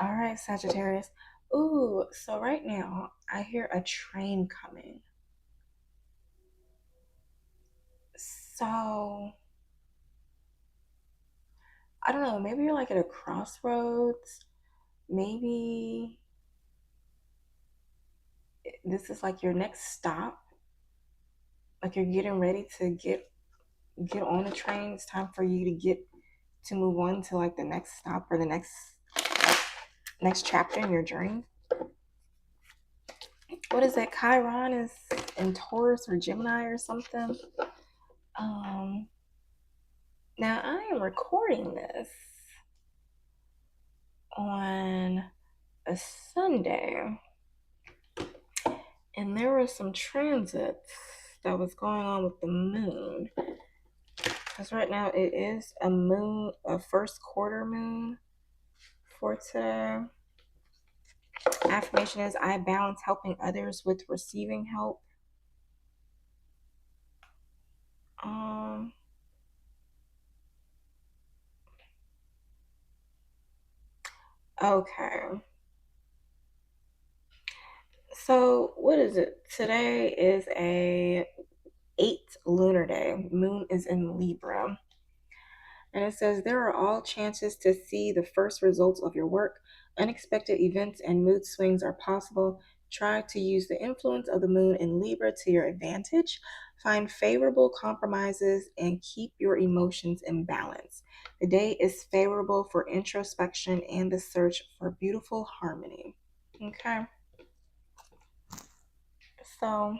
All right, Sagittarius. Ooh, so right now I hear a train coming. So I don't know, maybe you're like at a crossroads. Maybe this is like your next stop. Like you're getting ready to get on the train. It's time for you to get to move on to like the next stop or the next chapter in your journey. What is that? Chiron is in Taurus or Gemini or something. Um Now I am recording this on a Sunday, and there were some transits that was going on with the moon. Because right now it is a first quarter moon for today. Affirmation is I balance helping others with receiving help. Um, okay. So what is it? Today is a 8th lunar day. Moon is in Libra. And it says, there are all chances to see the first results of your work. Unexpected events and mood swings are possible. Try to use the influence of the moon in Libra to your advantage. Find favorable compromises and keep your emotions in balance. The day is favorable for introspection and the search for beautiful harmony. Okay. So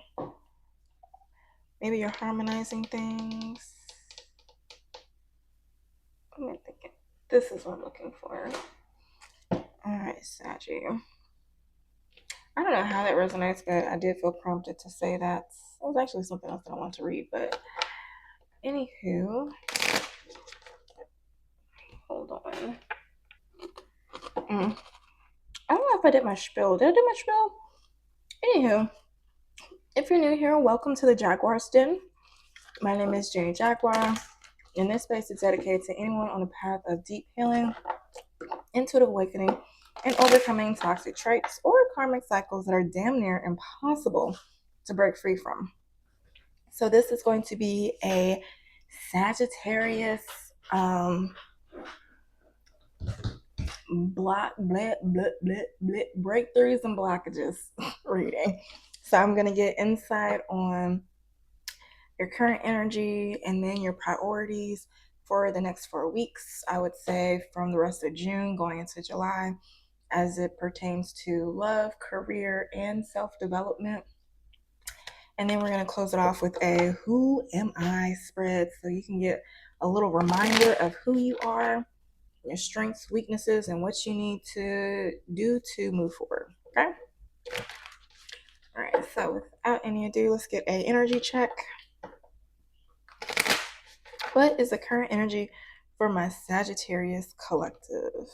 maybe you're harmonizing things. I'm thinking. This is what I'm looking for. All right, Saggy. I don't know how that resonates, but I did feel prompted to say that. It was actually something else that I want to read, but anywho, hold on. I don't know if I did my spiel. Did I do my spiel? Anywho, if you're new here, welcome to the Jaguar's Den. My name is Jenny Jaguar, and this space is dedicated to anyone on a path of deep healing, intuitive awakening, and overcoming toxic traits or karmic cycles that are damn near impossible to break free from. So this is going to be a Sagittarius breakthroughs and blockages reading. So I'm going to get insight on your current energy and then your priorities for the next 4 weeks. I would say from the rest of June going into July as it pertains to love, career, and self-development. And then we're going to close it off with a Who Am I spread so you can get a little reminder of who you are, your strengths, weaknesses, and what you need to do to move forward. Okay? All right, so without any ado, let's get an energy check. What is the current energy for my Sagittarius collective?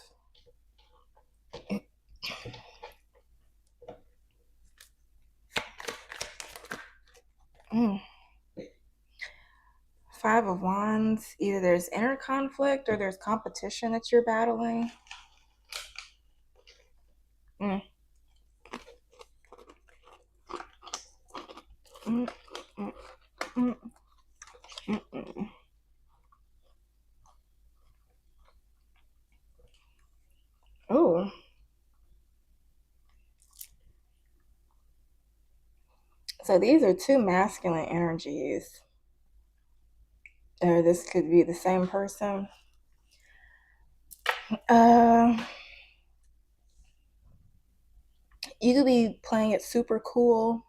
Five of Wands. Either there's inner conflict or there's competition that you're battling. Mm. Mm, mm, mm, mm, mm. Oh. So these are two masculine energies. Or this could be the same person. You could be playing it super cool,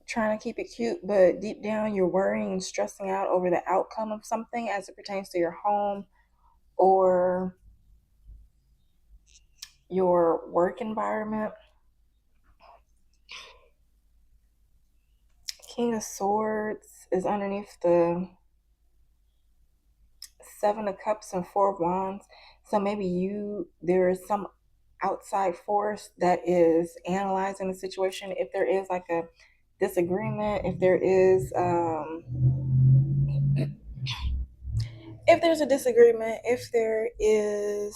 trying to keep it cute, but deep down you're worrying and stressing out over the outcome of something as it pertains to your home or your work environment. King of Swords is underneath the Seven of Cups and Four of Wands. So maybe there is some outside force that is analyzing the situation. If there is like a disagreement, if there is if there's a disagreement, if there is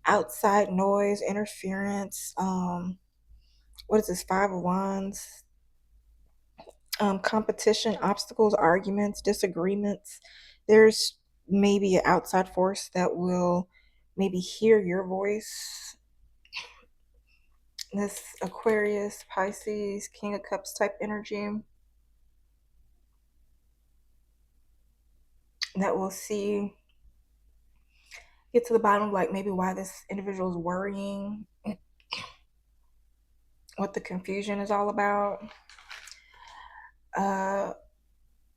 outside noise, interference, what is this, 5 of Wands, competition, obstacles, arguments, disagreements, there's maybe an outside force that will maybe hear your voice. This Aquarius, Pisces, King of Cups type energy that will get to the bottom of like maybe why this individual is worrying, what the confusion is all about.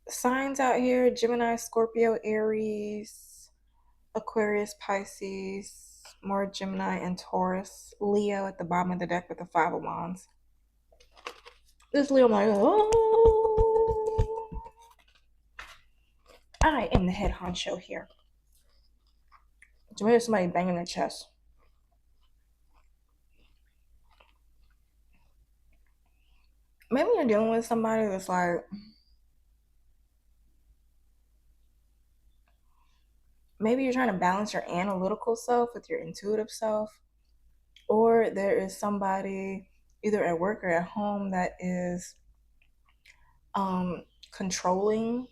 Signs out here: Gemini, Scorpio, Aries, Aquarius, Pisces, more Gemini and Taurus. Leo at the bottom of the deck with the 5 of Wands. This Leo, I'm like, oh, I am the head honcho here. To me, there's somebody banging their chest. Maybe you're dealing with somebody that's like, maybe you're trying to balance your analytical self with your intuitive self, or there is somebody either at work or at home that is controlling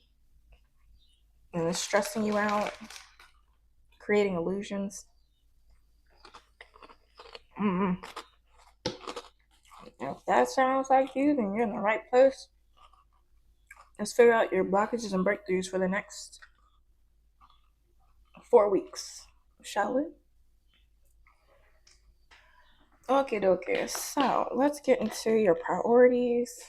and is stressing you out, creating illusions. If that sounds like you, then you're in the right place. Let's figure out your blockages and breakthroughs for the next 4 weeks, shall we? Okay, so let's get into your priorities.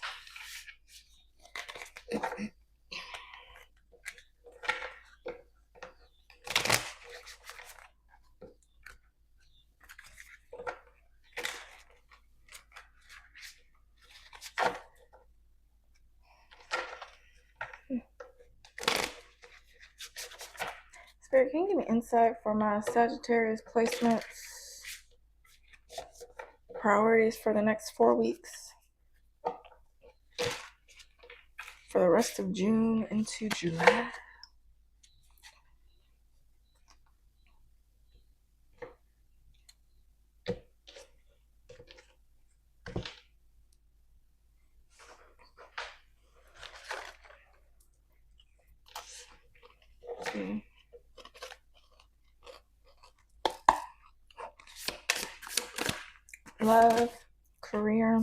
Spirit, can you give me insight for my Sagittarius placements, priorities for the next 4 weeks, for the rest of June into July? Love, career,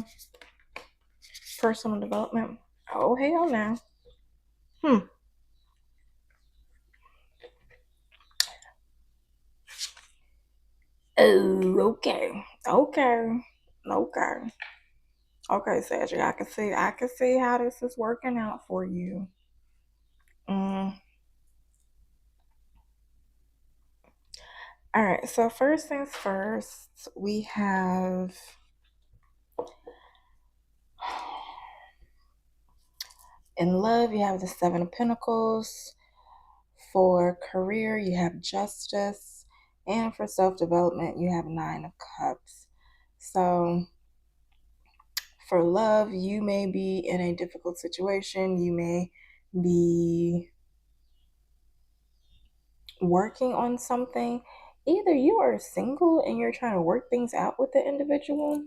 personal development. Oh, hell no. Oh, okay, Cedric. I can see how this is working out for you. All right, so first things first, we have in love, you have the 7 of Pentacles. For career, you have Justice. And for self-development, you have 9 of Cups. So for love, you may be in a difficult situation. You may be working on something. Either you are single and you're trying to work things out with the individual,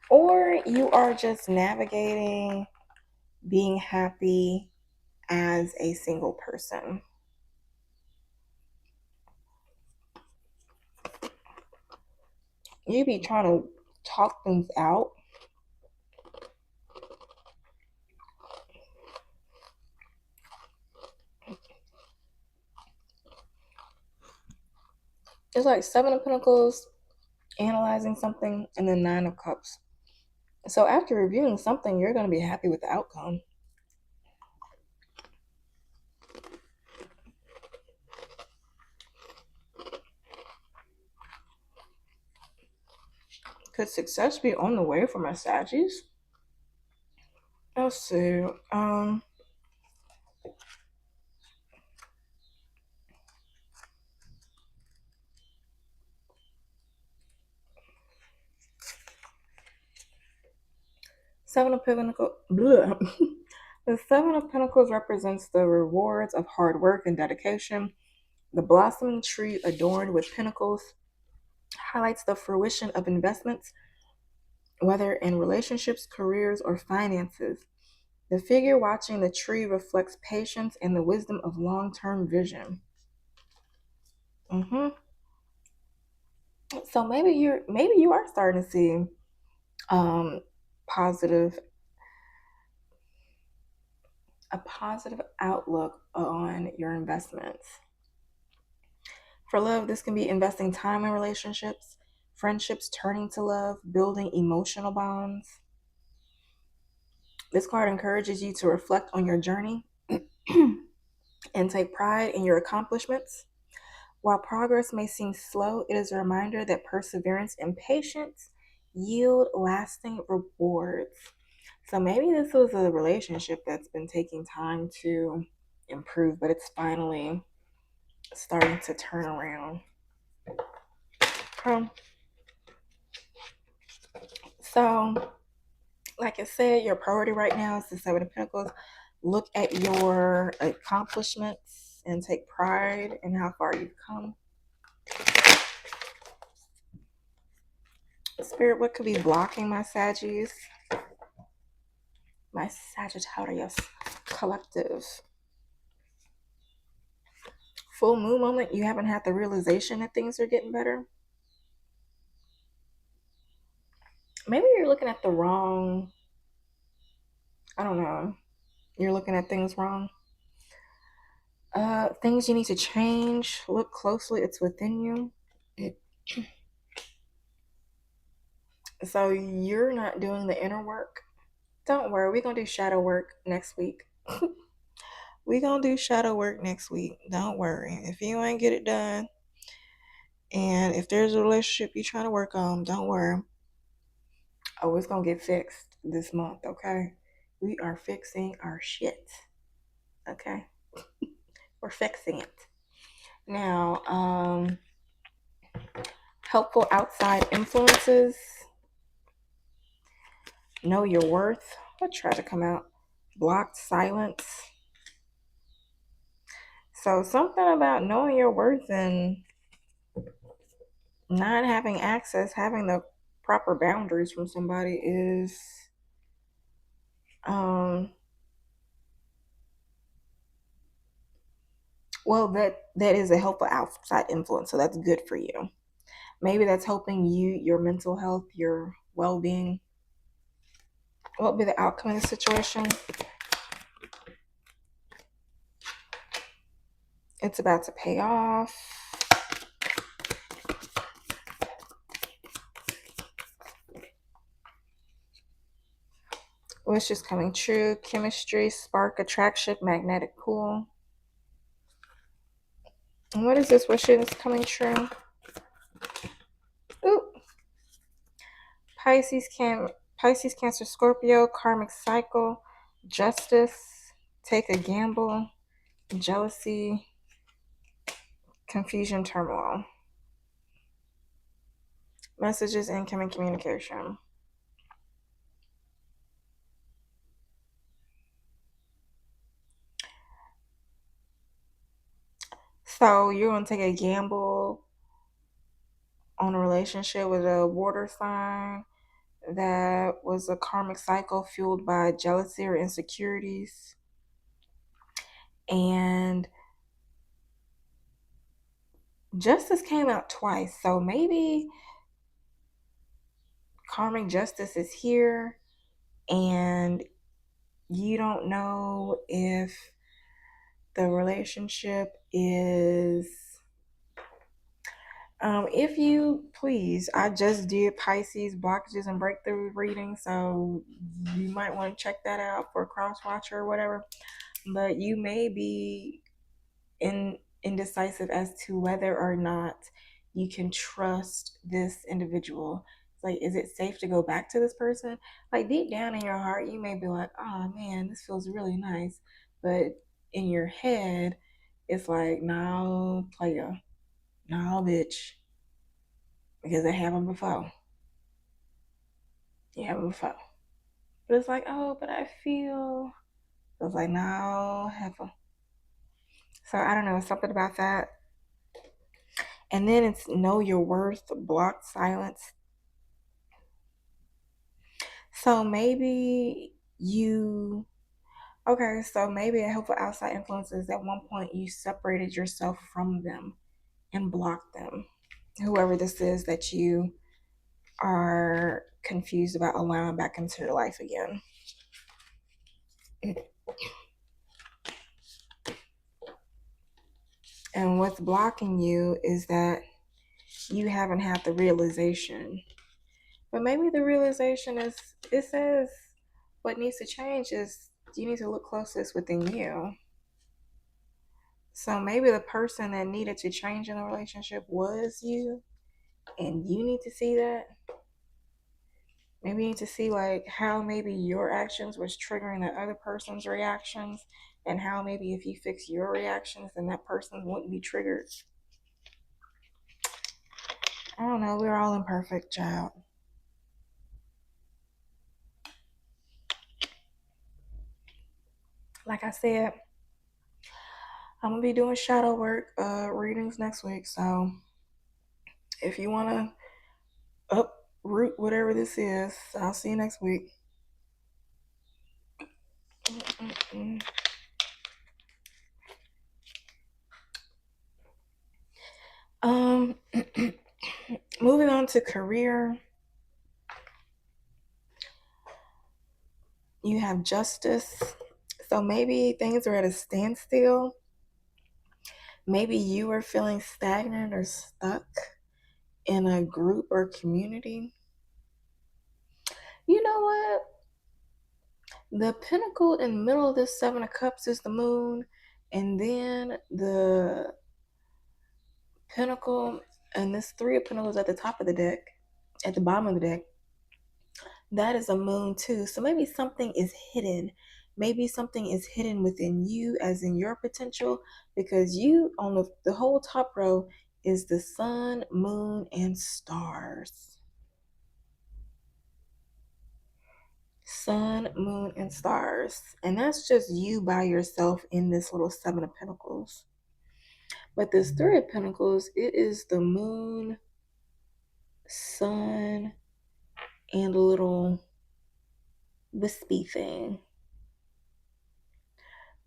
or you are just navigating being happy as a single person. You be trying to talk things out. It's like 7 of Pentacles, analyzing something, and then 9 of Cups. So after reviewing something, you're going to be happy with the outcome. Could success be on the way for my Saggies? Let's see. Seven of Pentacles. The 7 of Pentacles represents the rewards of hard work and dedication. The blossoming tree adorned with pinnacles highlights the fruition of investments, whether in relationships, careers, or finances. The figure watching the tree reflects patience and the wisdom of long-term vision. hmm So maybe you are starting to see um, positive a positive outlook on your investments. For love, this can be investing time in relationships, friendships turning to love, building emotional bonds. This card encourages you to reflect on your journey and take pride in your accomplishments. While progress may seem slow, it is a reminder that perseverance and patience yield lasting rewards. So maybe this was a relationship that's been taking time to improve, but it's finally starting to turn around. So, like I said, your priority right now is the Seven of Pentacles. Look at your accomplishments and take pride in how far you've come. Spirit, what could be blocking my Saggies? My Sagittarius collective. Full moon moment, you haven't had the realization that things are getting better. Maybe you're looking at the wrong, I don't know. You're looking at things wrong. Things you need to change. Look closely, it's within you. So you're not doing the inner work. Don't worry, we're gonna do shadow work next week. We're gonna do shadow work next week. Don't worry. If you ain't get it done, and if there's a relationship you're trying to work on, don't worry. Oh, it's gonna get fixed this month, okay? We are fixing our shit. Okay? We're fixing it. Now, helpful outside influences. Know your worth. What tried to come out? Blocked silence. So something about knowing your worth and not having access, having the proper boundaries from somebody is well, that is a helpful outside influence, so that's good for you. Maybe that's helping you, your mental health, your well-being. What will be the outcome of the situation? It's about to pay off. Wishes coming true. Chemistry, spark, attraction, magnetic pull. And what is this wishes coming true? Ooh. Pisces, Cancer, Scorpio, karmic cycle, justice, take a gamble, jealousy, confusion, turmoil. Messages, incoming communication. So you're going to take a gamble on a relationship with a water sign that was a karmic cycle fueled by jealousy or insecurities. And justice came out twice. So maybe karmic justice is here and you don't know if the relationship is if you please, I just did Pisces blockages and breakthrough reading, so you might want to check that out for a cross watcher or whatever. But you may be indecisive as to whether or not you can trust this individual. It's like, is it safe to go back to this person? Like deep down in your heart, you may be like, oh man, this feels really nice. But in your head, it's like, no, player, no, bitch. Because it happened before. It happened before. But it's like, oh, but I feel. So it's like, no, heifer. So I don't know, something about that. And then it's know your worth, block, silence. So maybe so maybe a helpful outside influence is at one point you separated yourself from them and blocked them. Whoever this is that you are confused about allowing back into your life again. And what's blocking you is that you haven't had the realization. But maybe the realization is, it says what needs to change is you need to look closest within you. So maybe the person that needed to change in the relationship was you, and you need to see that. Maybe you need to see like how maybe your actions was triggering the other person's reactions, and how maybe if you fix your reactions, then that person wouldn't be triggered. I don't know. We're all imperfect, child. Like I said, I'm gonna be doing shadow work readings next week. So if you wanna uproot whatever this is, I'll see you next week. Um, moving on to career. You have justice. So maybe things are at a standstill. Maybe you are feeling stagnant or stuck in a group or community. You know what? The pinnacle in the middle of this Seven of Cups is the moon, and then the pinnacle and this Three of Pentacles at the top of the deck, at the bottom of the deck, that is a moon too. So maybe something is hidden. Maybe something is hidden within you, as in your potential, because you on the whole top row is the sun, moon, and stars. Sun, moon, and stars. And that's just you by yourself in this little Seven of Pentacles. But this Three of Pentacles, it is the moon, sun, and a little wispy thing.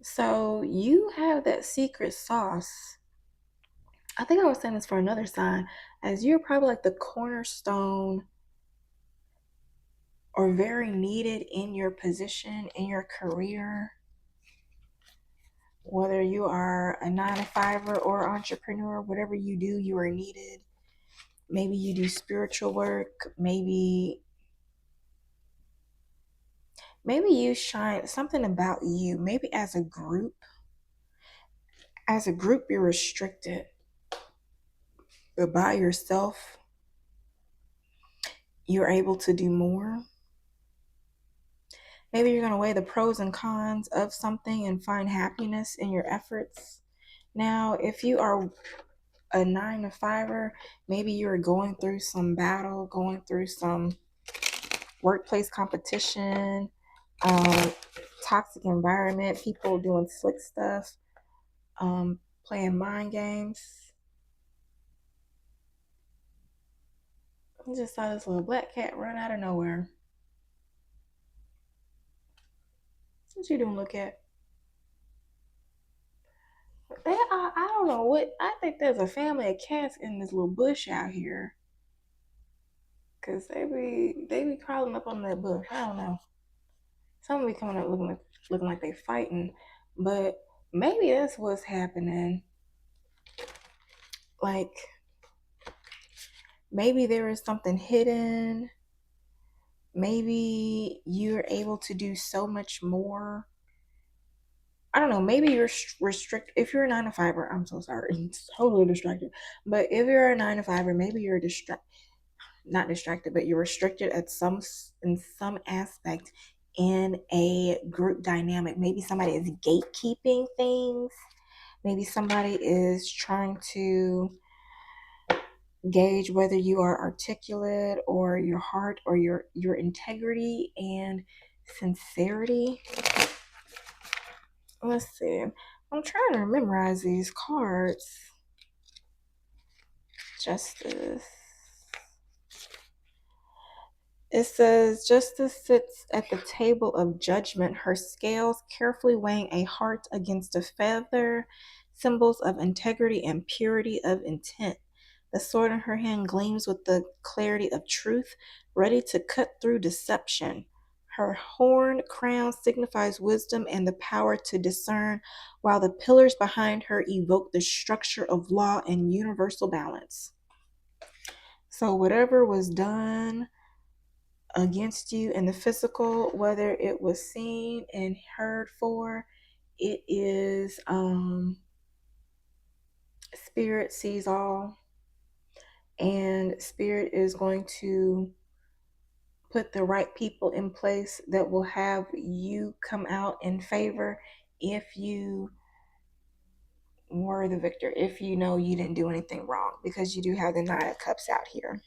So you have that secret sauce. I think I was saying this for another sign, as you're probably like the cornerstone or very needed in your position, in your career. Whether you are a 9-to-5er or entrepreneur, whatever you do, you are needed. Maybe you do spiritual work. Maybe you shine something about you. Maybe as a group you're restricted. But by yourself, you're able to do more. Maybe you're going to weigh the pros and cons of something and find happiness in your efforts. Now, if you are a 9-to-5er, maybe you're going through some battle, going through some workplace competition, toxic environment, people doing slick stuff, playing mind games. I just saw this little black cat run out of nowhere. What you doing, little cat? I don't know what. I think there's a family of cats in this little bush out here. Cause they be crawling up on that bush. I don't know. Some be coming up looking like they fighting, but maybe that's what's happening. Like maybe there is something hidden. Maybe you're able to do so much more. I don't know. Maybe you're restricted. If you're a 9-to-5er, I'm so sorry. It's totally distracted. But if you're a 9-to-5er, maybe you're not distracted, but you're restricted in some aspect in a group dynamic. Maybe somebody is gatekeeping things. Maybe somebody is trying to gauge whether you are articulate or your heart or your integrity and sincerity. Let's see. I'm trying to memorize these cards. Justice. It says, Justice sits at the table of judgment, her scales carefully weighing a heart against a feather, symbols of integrity and purity of intent. The sword in her hand gleams with the clarity of truth, ready to cut through deception. Her horn crown signifies wisdom and the power to discern, while the pillars behind her evoke the structure of law and universal balance. So whatever was done against you in the physical, whether it was seen and heard for, it is spirit sees all, and spirit is going to put the right people in place that will have you come out in favor if you were the victor, if you know you didn't do anything wrong, because you do have the Nine of Cups out here.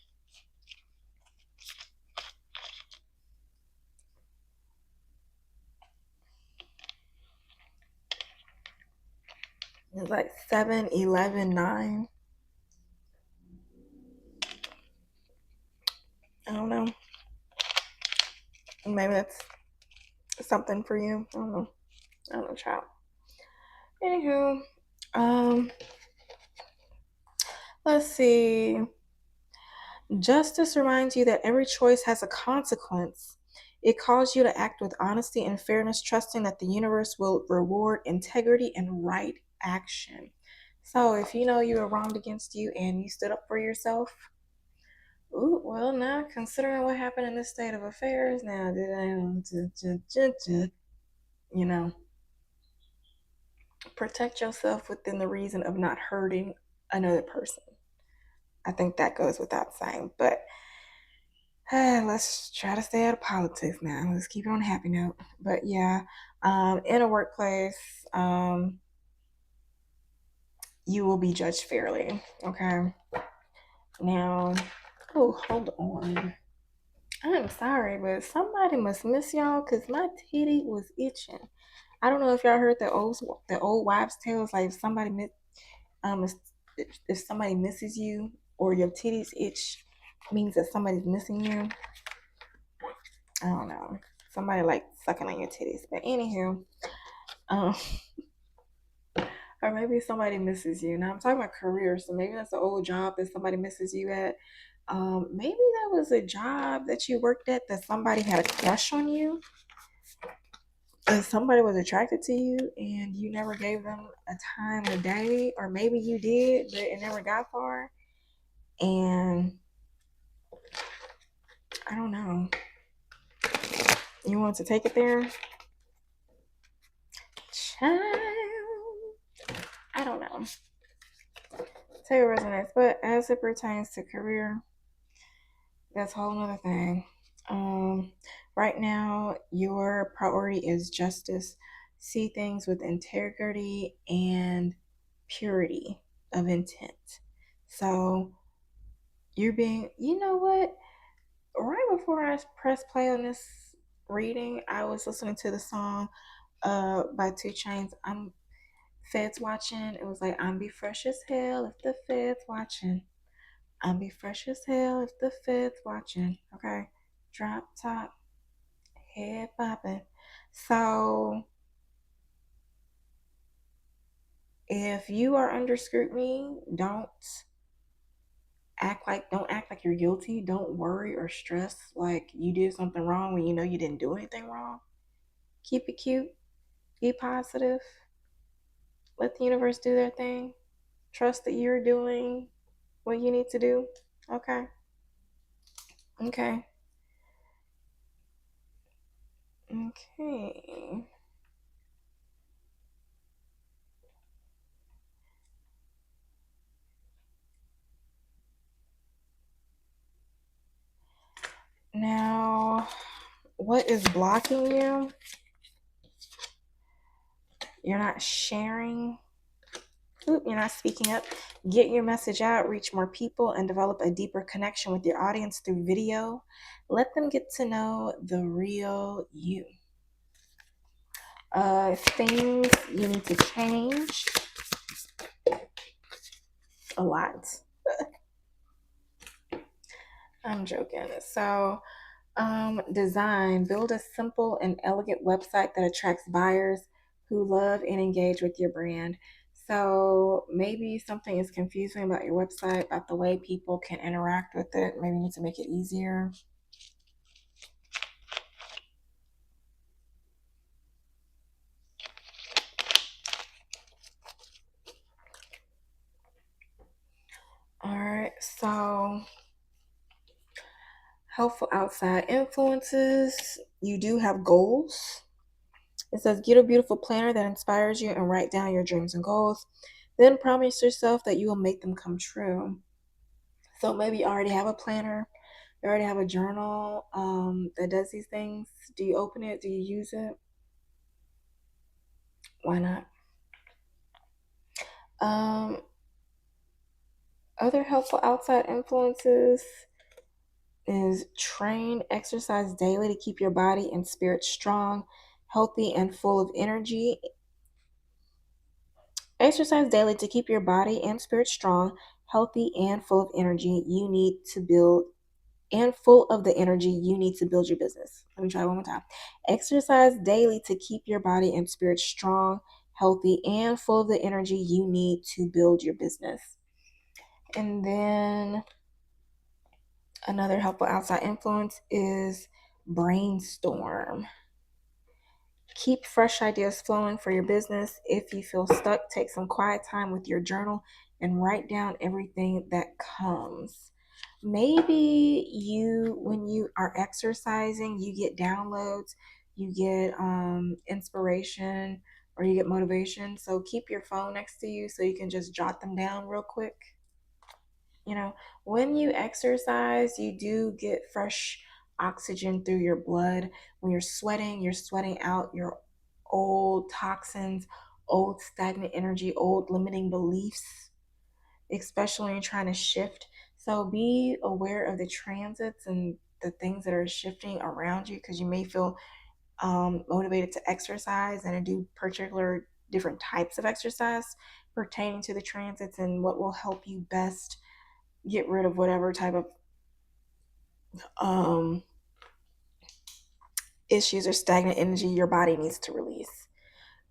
It's like 7, 11, 9. I don't know. Maybe that's something for you. I don't know, child. Anywho, let's see. Justice reminds you that every choice has a consequence. It calls you to act with honesty and fairness, trusting that the universe will reward integrity and right action. So if you know you were wronged against you and you stood up for yourself, well, now considering what happened in this state of affairs, now protect yourself within the reason of not hurting another person. I think that goes without saying, but let's try to stay out of politics now. Let's keep it on a happy note. But yeah, in a workplace, you will be judged fairly. Okay. Now, hold on. I'm sorry, but somebody must miss y'all because my titty was itching. I don't know if y'all heard the old wives' tales. Like if somebody misses you or your titties itch, means that somebody's missing you. I don't know. Somebody like sucking on your titties. But anywho, or maybe somebody misses you. Now I'm talking about career, so maybe that's an old job that somebody misses you at. Maybe that was a job that you worked at that somebody had a crush on you. And somebody was attracted to you and you never gave them a time of day, or maybe you did, but it never got far. And I don't know. You want to take it there? Child. I don't know. Tell your resonates, but as it pertains to career, that's a whole nother thing. Right now, your priority is justice. See things with integrity and purity of intent. So you're being, you know what? Right before I press play on this reading, I was listening to the song by 2 Chainz. I'm Feds watching. It was like, I'm be fresh as hell if the feds watching. I'm be fresh as hell if the feds watching. Okay. Drop top, head bopping. So if you are under scrutiny, don't act like you're guilty. Don't worry or stress like you did something wrong when you know you didn't do anything wrong. Keep it cute. Be positive. Let the universe do their thing. Trust that you're doing what you need to do. Okay. Okay. Now, what is blocking you? You're not sharing. You're not speaking up. Get your message out, reach more people, and develop a deeper connection with your audience through video. Let them get to know the real you. Things you need to change. A lot. I'm joking. So, design, build a simple and elegant website that attracts buyers who love and engage with your brand. So maybe something is confusing about your website, about the way people can interact with it. Maybe you need to make it easier. All right, so helpful outside influences. You do have goals. It says, get a beautiful planner that inspires you and write down your dreams and goals. Then promise yourself that you will make them come true. So maybe you already have a planner, you already have a journal that does these things. Do you open it? Do you use it? Why not? Um, Other helpful outside influences is train, exercise daily to keep your body and spirit strong, healthy, and full of energy. Exercise daily to keep your body and spirit strong, healthy, and full of energy. You need to build and full of the energy you need to build your business. Let me try one more time. Exercise daily to keep your body and spirit strong, healthy, and full of the energy you need to build your business. And then another helpful outside influence is brainstorm. Keep fresh ideas flowing for your business. If you feel stuck, take some quiet time with your journal and write down everything that comes. Maybe when you are exercising, you get downloads, you get inspiration, or you get motivation. So keep your phone next to you so you can just jot them down real quick. When you exercise, you do get fresh oxygen through your blood. When you're sweating out your old toxins, old stagnant energy, old limiting beliefs, especially when you're trying to shift. So be aware of the transits and the things that are shifting around you, because you may feel motivated to exercise and to do particular different types of exercise pertaining to the transits and what will help you best get rid of whatever type of um, issues or stagnant energy your body needs to release.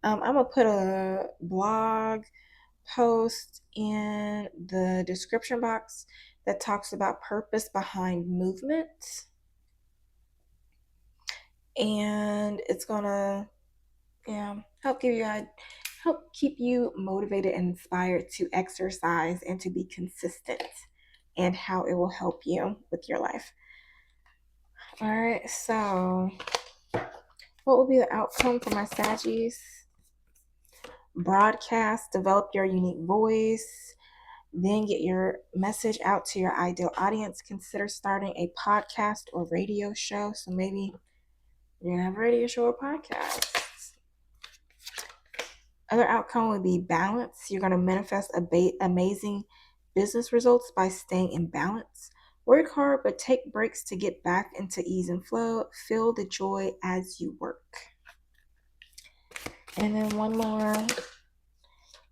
I'm going to put a blog post in the description box that talks about purpose behind movement. And it's going to help keep you motivated and inspired to exercise and to be consistent, and how it will help you with your life. All right, so what will be the outcome for my Saggies? Broadcast, develop your unique voice, then get your message out to your ideal audience. Consider starting a podcast or radio show. So maybe you're going to have a radio show or podcast. Other outcome would be balance. You're going to manifest amazing business results by staying in balance. Work hard, but take breaks to get back into ease and flow. Feel the joy as you work. And then one more.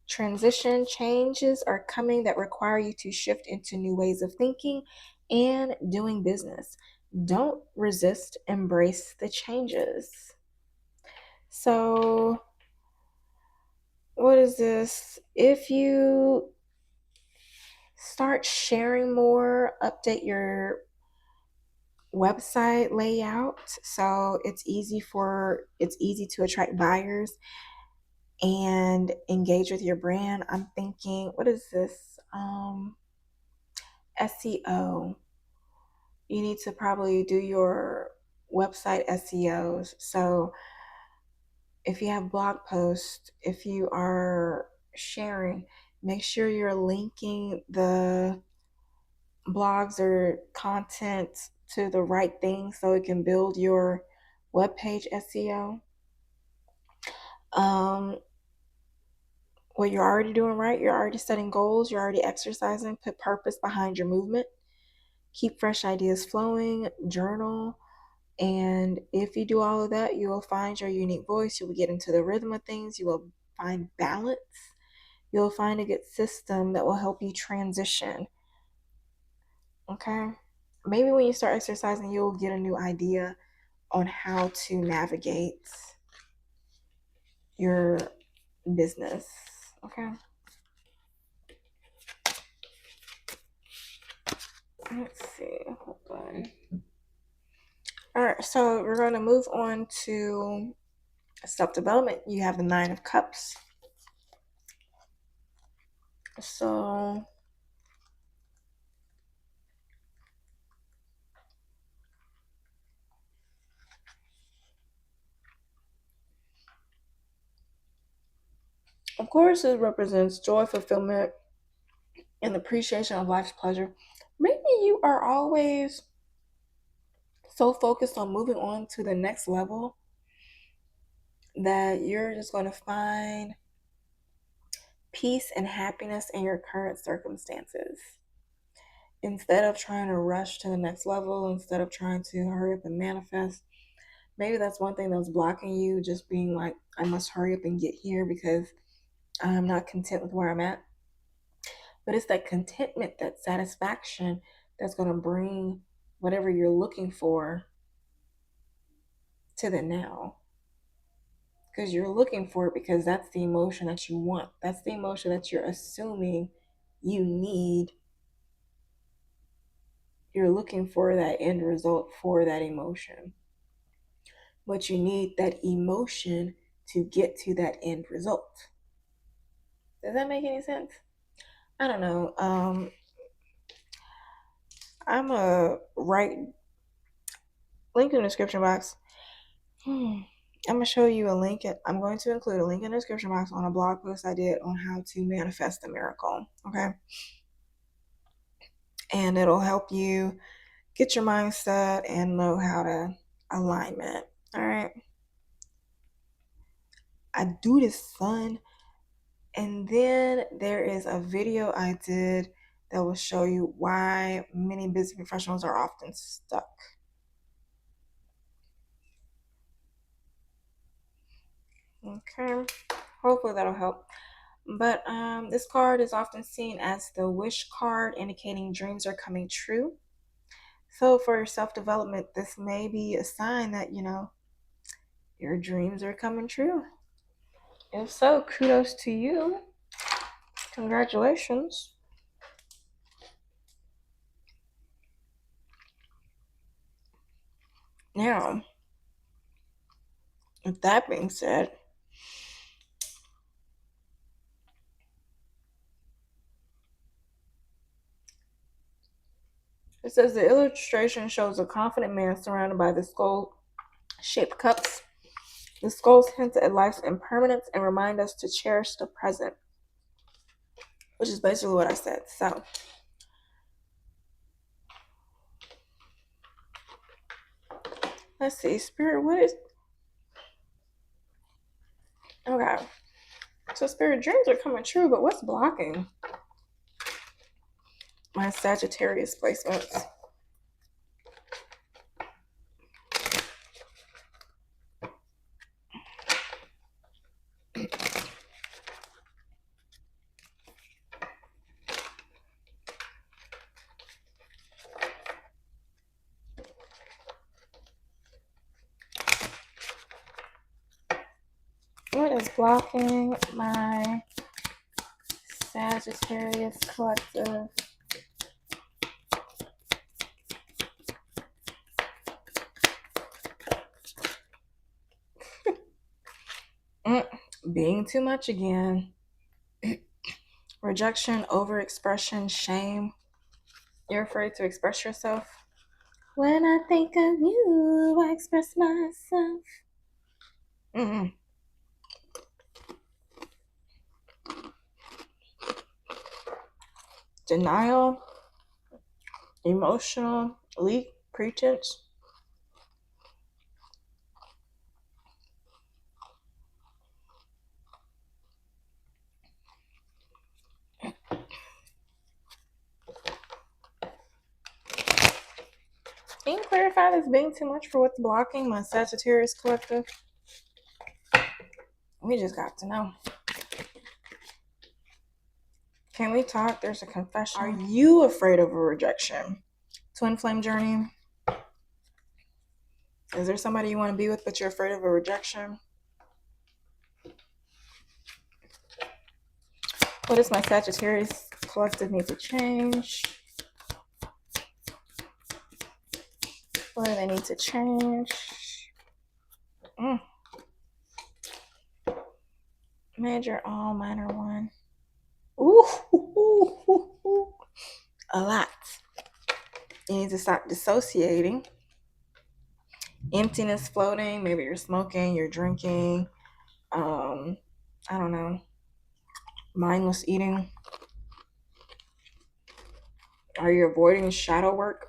Transition changes are coming that require you to shift into new ways of thinking and doing business. Don't resist, embrace the changes. So, what is this? If you start sharing more, update your website layout so it's easy to attract buyers and engage with your brand. I'm thinking, what is this? SEO. You need to probably do your website SEOs. So if you have blog posts, if you are sharing, make sure you're linking the blogs or content to the right thing so it can build your webpage SEO. What you're already doing right, you're already setting goals, you're already exercising, put purpose behind your movement, keep fresh ideas flowing, journal. And if you do all of that, you will find your unique voice. You will get into the rhythm of things. You will find balance. You'll find a good system that will help you transition. Okay? maybe when you start exercising, you'll get a new idea on how to navigate your business. Okay. Let's see. Hold on. All right. So we're going to move on to self-development. You have the 9 of Cups. So of course, it represents joy, fulfillment, and appreciation of life's pleasure. Maybe you are always so focused on moving on to the next level that you're just going to find peace and happiness in your current circumstances. Instead of trying to rush to the next level, instead of trying to hurry up and manifest, maybe that's one thing that's blocking you, just being like, I must hurry up and get here because I'm not content with where I'm at. But it's that contentment, that satisfaction that's going to bring whatever you're looking for to the now. Because you're looking for it because that's the emotion that you want. That's the emotion that you're assuming you need. You're looking for that end result for that emotion. But you need that emotion to get to that end result. Does that make any sense? I don't know. I'm a write link in the description box. I'm gonna show you a link. I'm going to include a link in the description box on a blog post I did on how to manifest a miracle. Okay, and it'll help you get your mindset and know how to alignment. All right. I do this fun, and then there is a video I did that will show you why many business professionals are often stuck. Okay, hopefully that'll help. But this card is often seen as the wish card, indicating dreams are coming true. So for your self-development, this may be a sign that, your dreams are coming true. If so, kudos to you. Congratulations. Now, with that being said, it says the illustration shows a confident man surrounded by the skull-shaped cups. The skulls hint at life's impermanence and remind us to cherish the present, which is basically what I said. So, let's see, Spirit, what is... Okay. So, Spirit, dreams are coming true, but what's blocking my Sagittarius placements? What is blocking my Sagittarius collective? Being too much again. Rejection, overexpression, shame. You're afraid to express yourself. When I think of you, I express myself. Denial, emotional leak, pretense. Can you clarify this being too much for what's blocking my Sagittarius collective? We just got to know. Can we talk? There's a confession. Are you afraid of a rejection? Twin flame journey. Is there somebody you want to be with but you're afraid of a rejection? What does my Sagittarius collective need to change? What do they need to change? Major, all, minor, one. Ooh, a lot. You need to stop dissociating. Emptiness floating. Maybe you're smoking, you're drinking. I don't know. Mindless eating. Are you avoiding shadow work?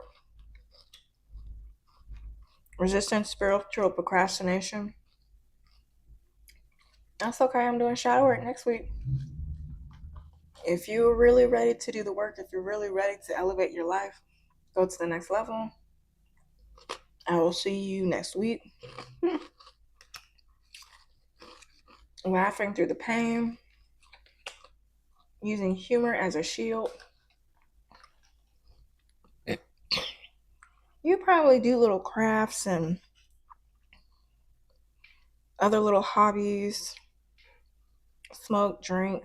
Resistance, spiritual procrastination. That's okay. I'm doing shadow work next week. If you're really ready to do the work, if you're really ready to elevate your life, go to the next level, I will see you next week. Laughing through the pain, using humor as a shield. You probably do little crafts and other little hobbies. Smoke, drink,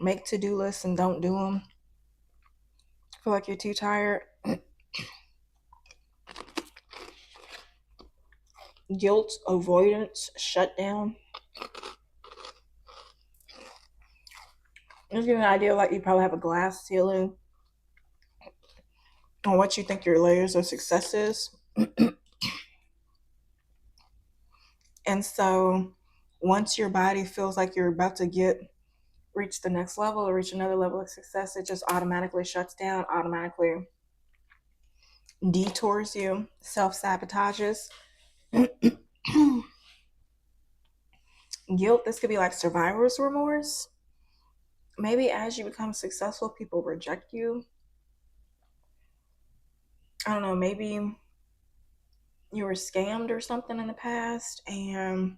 make to-do lists and don't do them. Feel like you're too tired. Guilt, avoidance, shutdown. Just give you an idea, like you probably have a glass ceiling on what you think your layers of success is. And so once your body feels like you're about to reach the next level or reach another level of success, it just automatically shuts down, automatically detours you, self-sabotages. Guilt, this could be like survivor's remorse. Maybe as you become successful, people reject you. I don't know, maybe you were scammed or something in the past and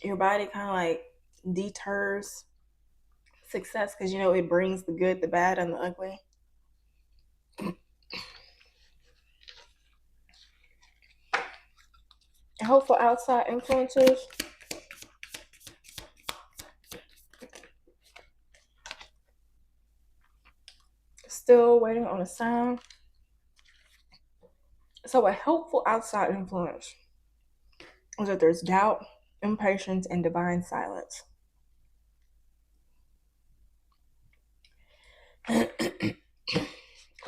your body kind of like deters success because it brings the good, the bad, and the ugly. Hopeful outside influences. Still waiting on a sign. So a helpful outside influence is that there's doubt, impatience, and divine silence.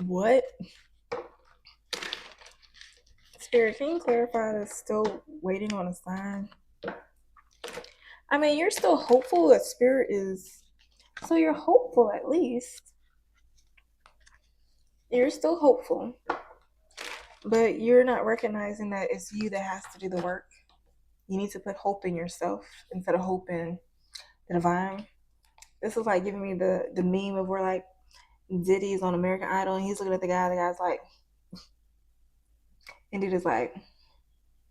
What? Spirit, can you clarify that's still waiting on a sign? I mean, you're still hopeful that Spirit is... So you're hopeful at least. You're still hopeful. But you're not recognizing that it's you that has to do the work. You need to put hope in yourself instead of hope in the divine. This is like giving me the meme of where like Diddy's on American Idol and he's looking at the guy's like, and dude is like,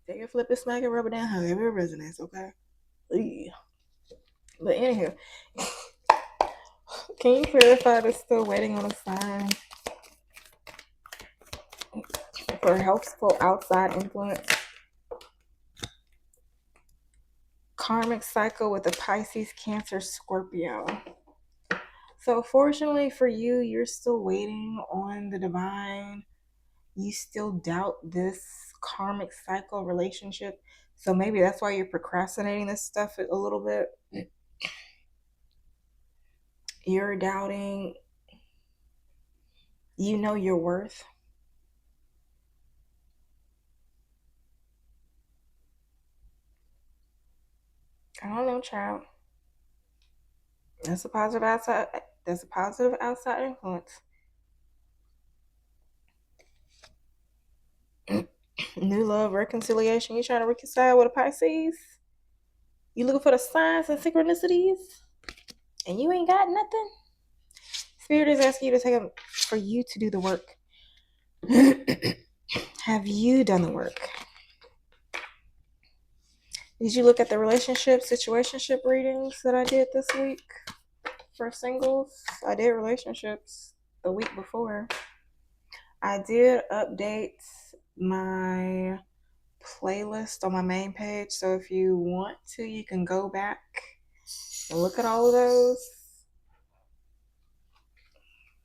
take it, flip it, smack it, rub it down, however it resonates, okay? Yeah. But anywho, can you clarify that's still waiting on a sign for helpful outside influence? Karmic cycle with a Pisces, Cancer, Scorpio. So fortunately for you, you're still waiting on the divine. You still doubt this karmic cycle relationship. So maybe that's why you're procrastinating this stuff a little bit. You're doubting, your worth. I don't know, child. That's a positive outside influence. New love, reconciliation. You trying to reconcile with a Pisces? You looking for the signs and synchronicities? And you ain't got nothing? Spirit is asking you to take them for you to do the work. Have you done the work? Did you look at the situationship readings that I did this week for singles? I did relationships. the week before. I did update my playlist on my main page, so if you want to, you can go back and look at all of those.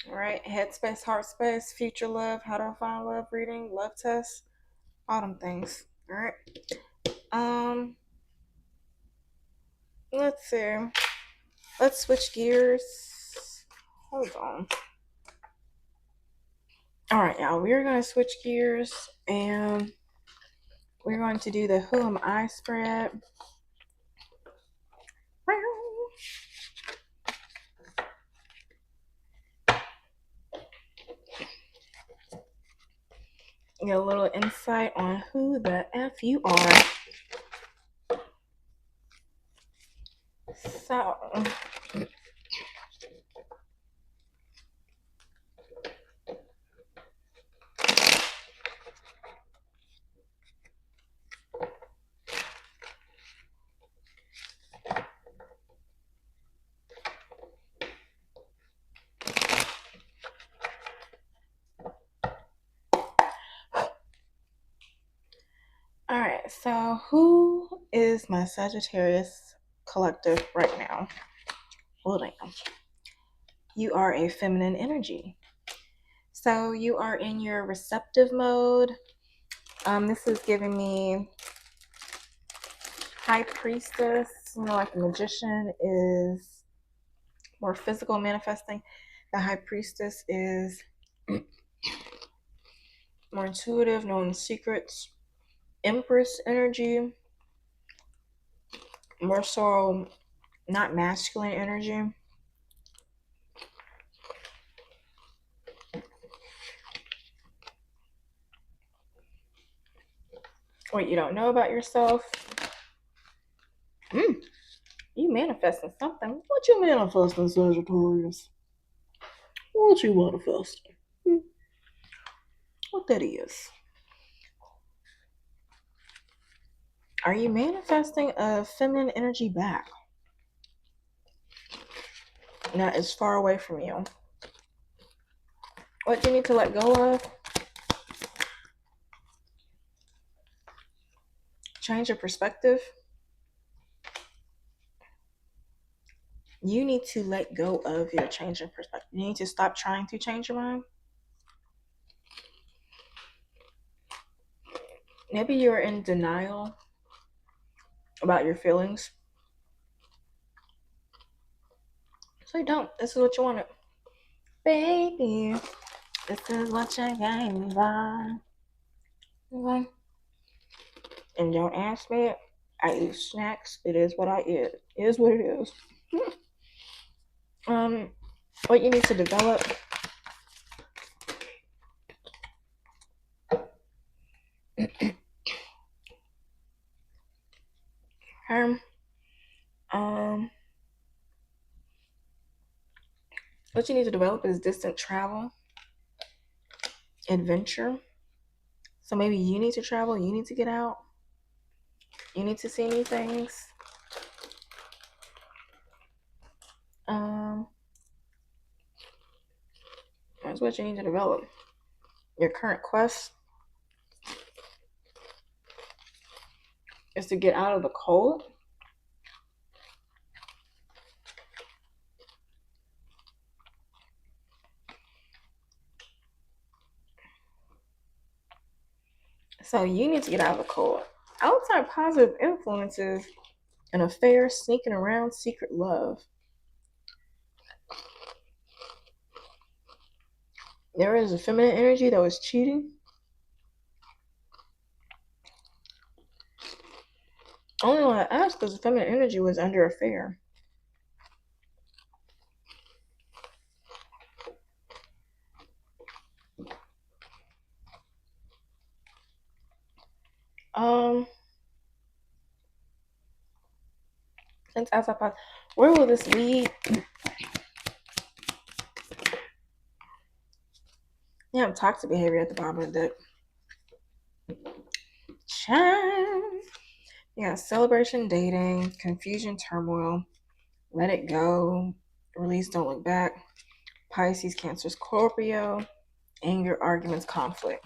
All right, Headspace, Heartspace, Future Love, How to Find Love reading, Love Test, all them things. All right. Let's see. Let's switch gears. Hold on. All right, y'all. We're gonna switch gears and we're going to do the Who Am I spread. Get a little insight on who the F you are. So, all right. So, who is my Sagittarius collective right now? Well, damn. You are a feminine energy. So, you are in your receptive mode. This is giving me High Priestess. You know, like the Magician is more physical manifesting. The High Priestess is more intuitive, knowing secrets. Empress energy, more so not masculine energy. What you don't know about yourself. You manifesting something. What you manifesting, Sagittarius? What you manifesting? What that is? Are you manifesting a feminine energy back that is far away from you? What do you need to let go of? Change your perspective. You need to let go of your change in perspective. You need to stop trying to change your mind. Maybe you're in denial about your feelings. So you don't. This is what you wanted. Baby, this is what you came for. Okay. And don't ask me. I eat snacks. It is what I eat. It is what it is. What you need to develop. What you need to develop is distant travel, adventure. So maybe you need to travel. You need to get out. You need to see new things. That's what you need to develop. Your current quest is to get out of the cold. So you need to get out of the cold. Outside positive influences, an affair, sneaking around, secret love. There is a feminine energy that was cheating. Only one I asked because the feminine energy was under affair. Since outside positive, where will this lead? Yeah, toxic behavior at the bottom of the deck. Yeah, celebration, dating, confusion, turmoil, let it go, release, don't look back, Pisces, Cancer, Scorpio, anger, arguments, conflict.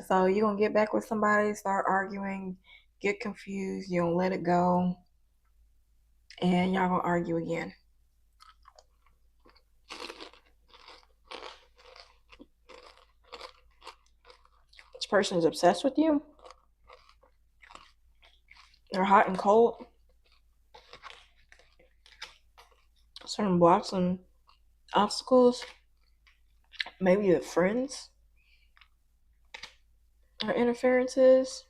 So you're going to get back with somebody, start arguing, get confused, you don't let it go, and y'all going to argue again. This person is obsessed with you. They're hot and cold. Certain blocks and obstacles. Maybe the friends or interferences.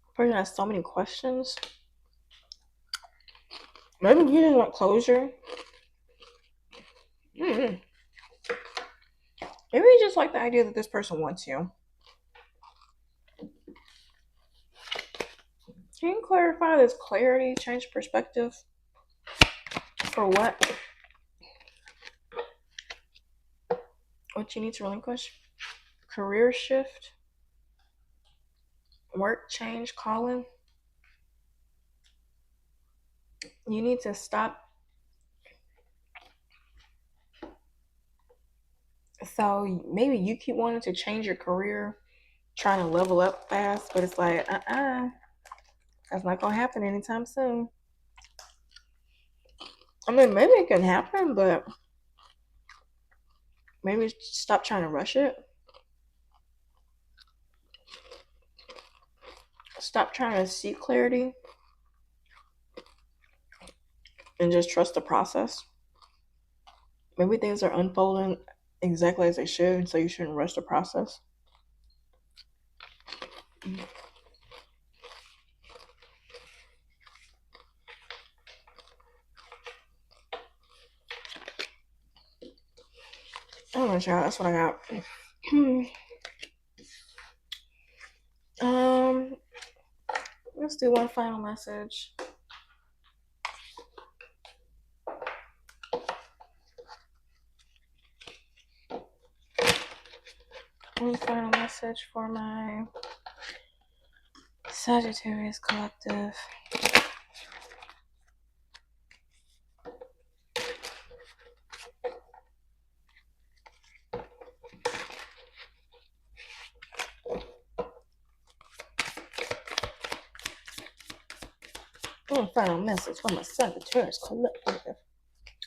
The person has so many questions. Maybe you just want closure. Maybe you just like the idea that this person wants you. Can you clarify this clarity, change perspective? For what? What you need to relinquish? Career shift? Work change, calling? You need to stop. So maybe you keep wanting to change your career, trying to level up fast, but it's like, that's not gonna happen anytime soon. I mean, maybe it can happen, but maybe stop trying to rush it. Stop trying to seek clarity and just trust the process. Maybe things are unfolding exactly as they should, so you shouldn't rush the process. I don't know, y'all. That's what I got. Let's do one final message. One final message for my Sagittarius collective. One final message for my Sagittarius collective.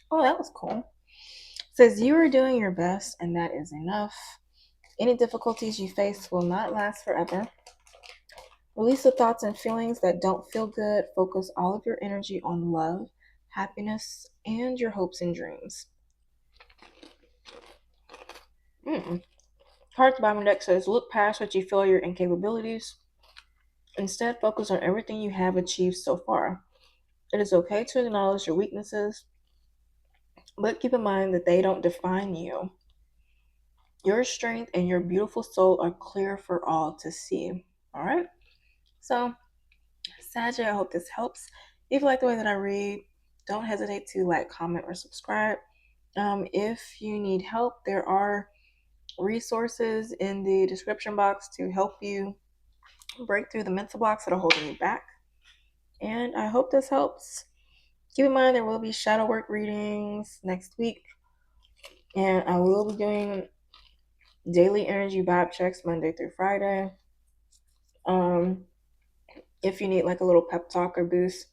Oh, that was cool. It says, you are doing your best, and that is enough. Any difficulties you face will not last forever. Release the thoughts and feelings that don't feel good. Focus all of your energy on love, happiness, and your hopes and dreams. Card bottom deck says, look past what you feel are your incapabilities. Instead, focus on everything you have achieved so far. It is okay to acknowledge your weaknesses, but keep in mind that they don't define you. Your strength and your beautiful soul are clear for all to see. All right? So, Sag, I hope this helps. If you like the way that I read, don't hesitate to like, comment, or subscribe. If you need help, there are resources in the description box to help you break through the mental blocks that are holding you back. And I hope this helps. Keep in mind there will be shadow work readings next week. And I will be doing daily energy vibe checks Monday through Friday. If you need like a little pep talk or boost,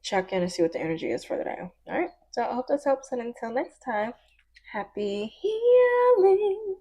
check in and see what the energy is for the day. All right. So I hope this helps. And until next time, happy healing.